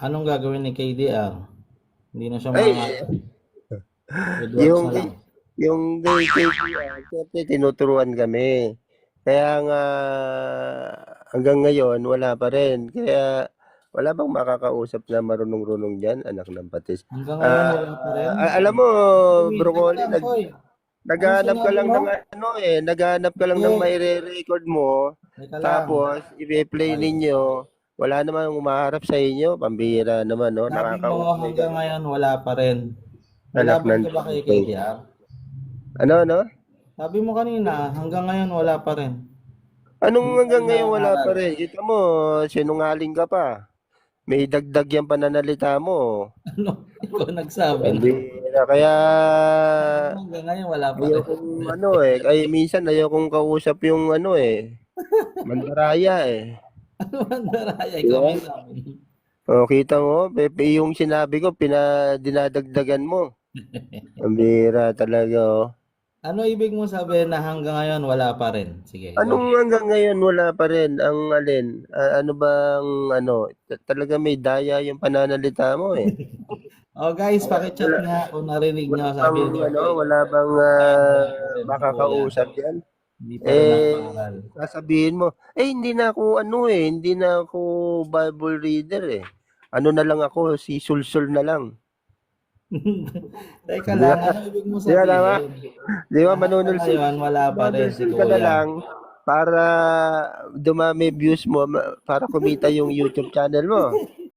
Anong gagawin ni KDR? Hindi na siya Ay, good works yung na lang. yung kay siyempre tinuturuan kami. Kaya nga hanggang ngayon wala pa rin. Kaya wala bang makakausap na marunong-runong diyan, anak ng patis. Hanggang ngayon wala pa rin. Alam mo, Wait, teka Broccoli, lang, Koy. Ano naghahanap ka sinabi lang mo? ng ano naghahanap ka lang ng Hindi. maire-record mo, Teka lang. tapos i-play Ay, ninyo. Wala namang umaharap sa inyo, pambihira naman, no? sabi mo Nakakaumay ka hanggang naman. ngayon wala pa rin. May Anak laban ng ka ba kay patis. KDR? Ano? Sabi mo kanina, hanggang ngayon wala pa rin. Anong Hindi pa hanggang rin ngayon wala pa nangangaral. rin? Kita mo, sinungaling ka pa. May dagdag yung pananalita mo. Ano? Ikaw nagsabi na. Pambihira. Kaya Sabi mo hanggang ngayon wala pa rin. ayokong ano ay minsan ayokong kausap yung ano mandaraya Ano man daraya? Di Ikaw ba? may sabi. O, kita mo, Pepe, yung sinabi ko, dinadagdagan mo. Ang bira talaga, oh. Ano ibig mo sabihin na hanggang ngayon wala pa rin? Sige, go. Anong hanggang ngayon wala pa rin ang alin? Ano bang ano? Talaga may daya yung pananalita mo Oh guys, Wala, paki-chat wala, nga kung narinig wala nyo. bang Sabi ni ano, Koy, wala bang nag-aaral pa rin si Kuya. makakausap diyan? Hindi pa rin nakapaaral. Sasabihin mo, hindi na ako ano hindi na ako Bible reader Ano na lang ako, si Sulsul na lang. Teka Di ba? lang, ano ibig mo Di ba tama? sabihin? Di ba Na hanggang manunulsul? ngayon wala pa rin si Manunulsul ka na Kuya. lang para dumami views mo, para kumita yung YouTube channel mo.